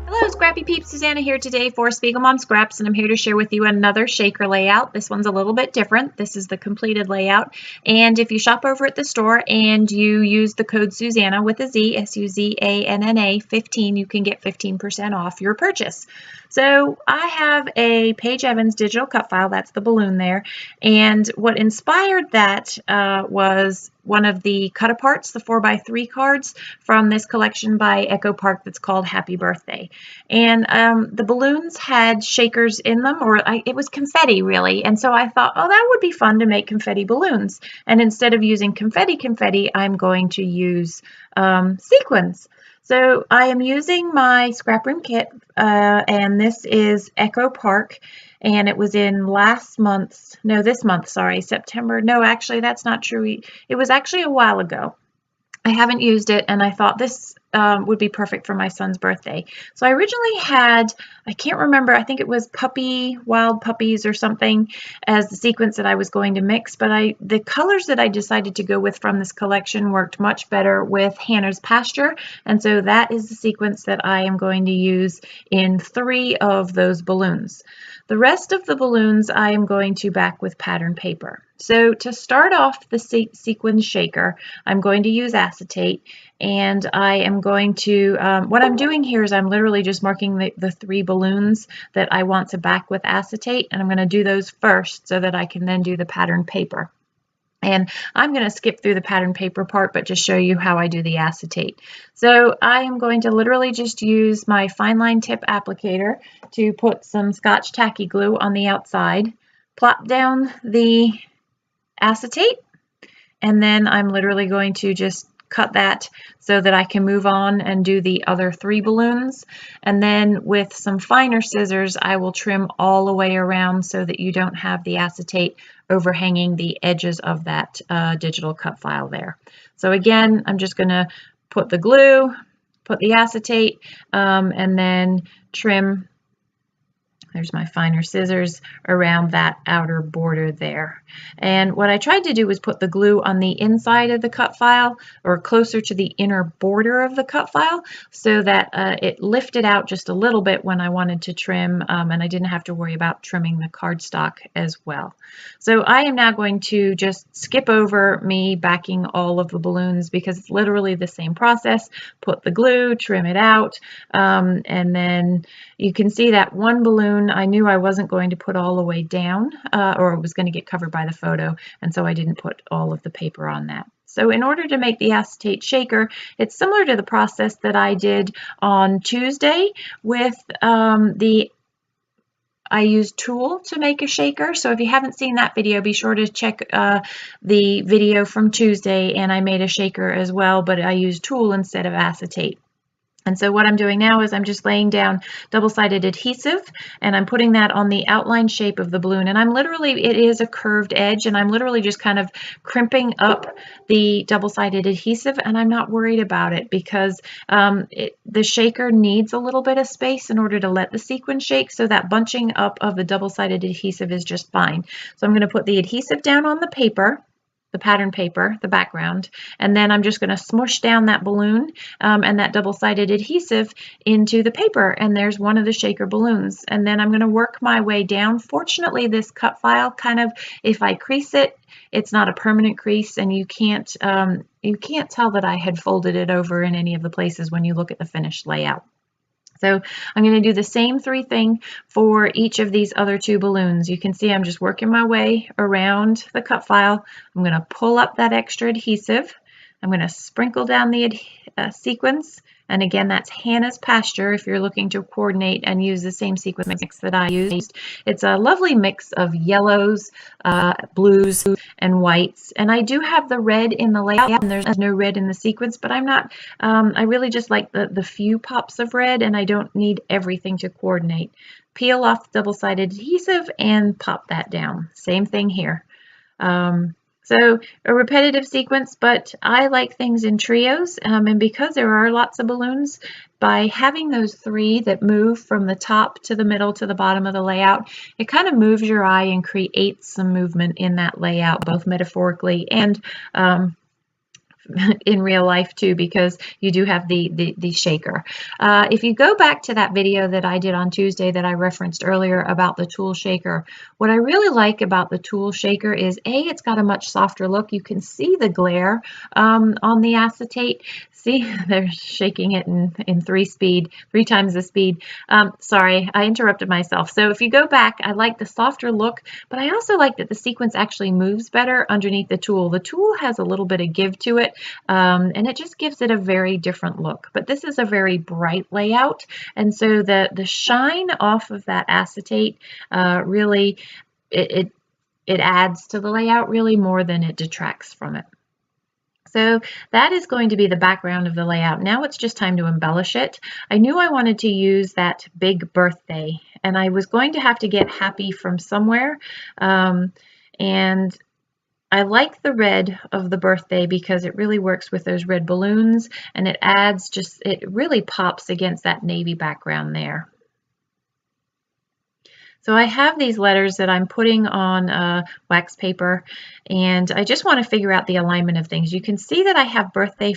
Hello, Scrappy Peeps. Suzanna here today for Spiegel Mom Scraps, and I'm here to share with you another shaker layout. This one's a little bit different. This is the completed layout, and if you shop over at the store and you use the code Suzanna with a Z, S-U-Z-A-N-N-A 15, you can get 15% off your purchase. So I have a Paige Evans digital cut file. That's the balloon there, and what inspired that was one of the cut aparts, the 4x3 cards from this collection by Echo Park that's called Happy Birthday. And the balloons had shakers in them, or it was confetti really. And so I thought, oh, that would be fun to make confetti balloons. And instead of using confetti, I'm going to use sequins. So I am using my scrap room kit, and this is Echo Park. And it was in this month, sorry, September. No, actually, that's not true. It was actually a while ago. I haven't used it, and I thought this would be perfect for my son's birthday. So I originally had, I can't remember, I think it was wild puppies or something as the sequence that I was going to mix, but the colors that I decided to go with from this collection worked much better with Hannah's Pasture, and so that is the sequence that I am going to use in 3 of those balloons. The rest of the balloons I am going to back with pattern paper. So to start off the sequin shaker, I'm going to use acetate, and I am going to, what I'm doing here is I'm literally just marking the 3 balloons that I want to back with acetate, and I'm going to do those first so that I can then do the pattern paper. And I'm going to skip through the pattern paper part, but just show you how I do the acetate. So I am going to literally just use my fine line tip applicator to put some Scotch tacky glue on the outside, plop down the acetate, and then I'm literally going to just cut that so that I can move on and do the other 3 balloons. And then with some finer scissors, I will trim all the way around so that you don't have the acetate overhanging the edges of that digital cut file there. So again, I'm just going to put the glue, put the acetate, and then trim. There's my finer scissors around that outer border there. And what I tried to do was put the glue on the inside of the cut file, or closer to the inner border of the cut file, so that it lifted out just a little bit when I wanted to trim, and I didn't have to worry about trimming the cardstock as well. So I am now going to just skip over me backing all of the balloons because it's literally the same process. Put the glue, trim it out, and then you can see that one balloon I knew I wasn't going to put all the way down, or it was going to get covered by the photo, and so I didn't put all of the paper on that. So in order to make the acetate shaker, it's similar to the process that I did on Tuesday with I used tulle to make a shaker. So if you haven't seen that video, be sure to check the video from Tuesday, and I made a shaker as well, but I used tulle instead of acetate. And so what I'm doing now is I'm just laying down double-sided adhesive, and I'm putting that on the outline shape of the balloon. And it is a curved edge, and I'm literally just kind of crimping up the double-sided adhesive, and I'm not worried about it because the shaker needs a little bit of space in order to let the sequin shake, so that bunching up of the double-sided adhesive is just fine. So I'm going to put the adhesive down on the paper, the pattern paper, the background, and then I'm just going to smush down that balloon and that double-sided adhesive into the paper, and there's one of the shaker balloons. And then I'm going to work my way down. Fortunately, this cut file if I crease it, it's not a permanent crease, and you can't tell that I had folded it over in any of the places when you look at the finished layout. So I'm going to do the same 3 thing for each of these other 2 balloons. You can see I'm just working my way around the cut file. I'm going to pull up that extra adhesive. I'm going to sprinkle down the sequins. And again, that's Hannah's Pasture if you're looking to coordinate and use the same sequin mix that I used. It's a lovely mix of yellows, blues, and whites. And I do have the red in the layout, and there's no red in the sequence, but I'm not, I really just like the few pops of red, and I don't need everything to coordinate. Peel off the double-sided adhesive and pop that down. Same thing here. So a repetitive sequence, but I like things in trios, and because there are lots of balloons, by having those 3 that move from the top to the middle to the bottom of the layout, it kind of moves your eye and creates some movement in that layout, both metaphorically and in real life too, because you do have the shaker. If you go back to that video that I did on Tuesday that I referenced earlier about the tulle shaker, what I really like about the tulle shaker is it's got a much softer look. You can see the glare on the acetate. See, they're shaking it in 3 times the speed. Sorry, I interrupted myself. So if you go back, I like the softer look, but I also like that the sequence actually moves better underneath the tulle. The tulle has a little bit of give to it, and it just gives it a very different look. But this is a very bright layout, and so the shine off of that acetate really, it adds to the layout really more than it detracts from it. So that is going to be the background of the layout. Now it's just time to embellish it. I knew I wanted to use that big birthday, and I was going to have to get happy from somewhere. And I like the red of the birthday because it really works with those red balloons, and it adds it really pops against that navy background there. So I have these letters that I'm putting on wax paper, and I just want to figure out the alignment of things. You can see that I have birthday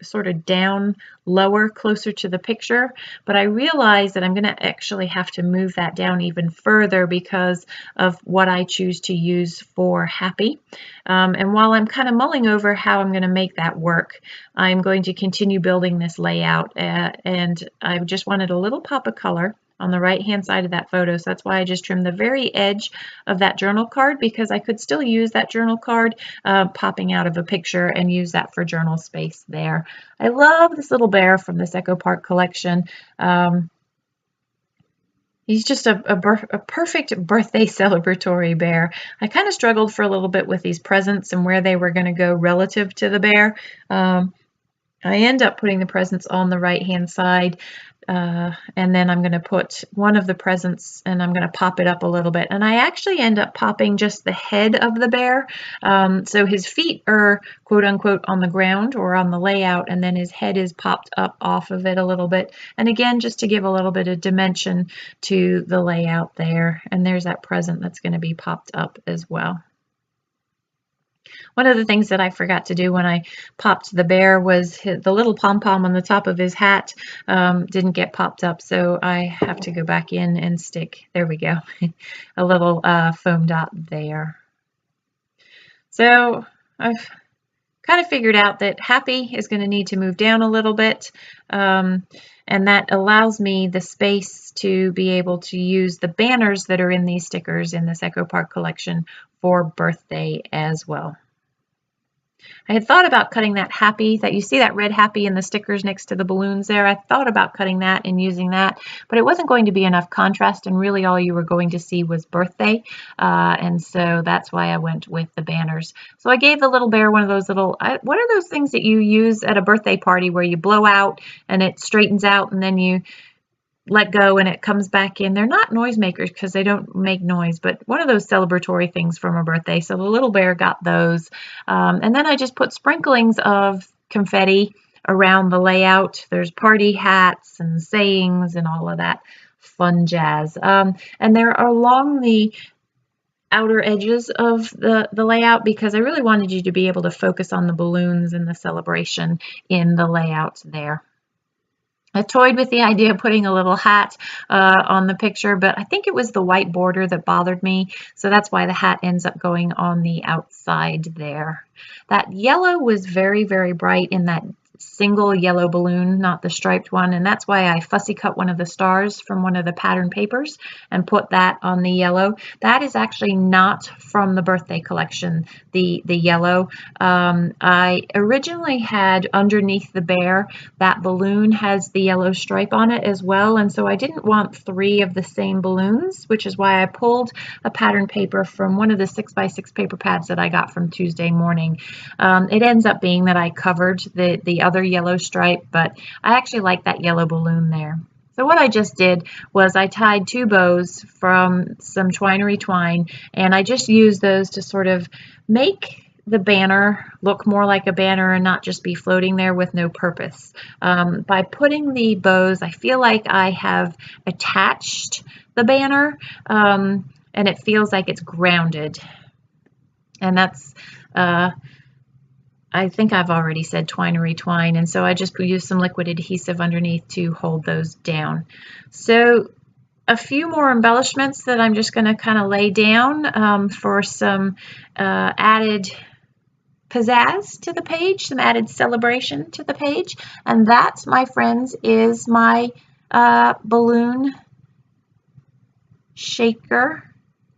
sort of down lower, closer to the picture, but I realize that I'm going to actually have to move that down even further because of what I choose to use for happy. And while I'm kind of mulling over how I'm going to make that work, I'm going to continue building this layout, and I just wanted a little pop of color on the right hand side of that photo. So that's why I just trimmed the very edge of that journal card, because I could still use that journal card popping out of a picture and use that for journal space there. I love this little bear from this Echo Park collection. He's just a perfect birthday celebratory bear. I kind of struggled for a little bit with these presents and where they were going to go relative to the bear. I end up putting the presents on the right hand side, and then I'm going to put one of the presents and I'm going to pop it up a little bit, and I actually end up popping just the head of the bear, so his feet are quote unquote on the ground or on the layout, and then his head is popped up off of it a little bit, and again just to give a little bit of dimension to the layout there. And there's that present that's going to be popped up as well. One of the things that I forgot to do when I popped the bear was the little pom-pom on the top of his hat didn't get popped up, so I have to go back in and stick, there we go, a little foam dot there. So I've kind of figured out that happy is going to need to move down a little bit, and that allows me the space to be able to use the banners that are in these stickers in this Echo Park collection for birthday as well. I had thought about cutting that happy, that you see that red happy in the stickers next to the balloons there. I thought about cutting that and using that, but it wasn't going to be enough contrast, and really all you were going to see was birthday, and so that's why I went with the banners. So I gave the little bear one of those little, what are those things that you use at a birthday party where you blow out and it straightens out and then you let go and it comes back in? They're not noisemakers because they don't make noise, but one of those celebratory things from a birthday. So the little bear got those. And then I just put sprinklings of confetti around the layout. There's party hats and sayings and all of that fun jazz. And they're along the outer edges of the layout because I really wanted you to be able to focus on the balloons and the celebration in the layout there. I toyed with the idea of putting a little hat on the picture, but I think it was the white border that bothered me, so that's why the hat ends up going on the outside there. That yellow was very, very bright in that single yellow balloon, not the striped one, and that's why I fussy cut one of the stars from one of the pattern papers and put that on the yellow. That is actually not from the birthday collection, the yellow. I originally had underneath the bear, that balloon has the yellow stripe on it as well, and so I didn't want 3 of the same balloons, which is why I pulled a pattern paper from one of the 6x6 paper pads that I got from Tuesday morning. It ends up being that I covered the other yellow stripe, but I actually like that yellow balloon there. So what I just did was I tied 2 bows from some twinery twine, and I just used those to sort of make the banner look more like a banner and not just be floating there with no purpose. By putting the bows, I feel like I have attached the banner, and it feels like it's grounded. And that's, I think I've already said twine and retwine, and so I just use some liquid adhesive underneath to hold those down. So a few more embellishments that I'm just going to kind of lay down for some added pizzazz to the page, some added celebration to the page. And that, my friends, is my balloon shaker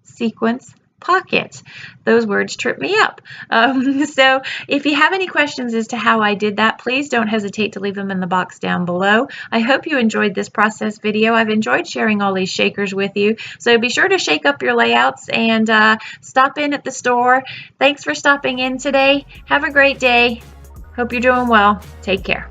sequence pocket. Those words trip me up. So if you have any questions as to how I did that, please don't hesitate to leave them in the box down below. I hope you enjoyed this process video. I've enjoyed sharing all these shakers with you. So be sure to shake up your layouts and stop in at the store. Thanks for stopping in today. Have a great day. Hope you're doing well. Take care.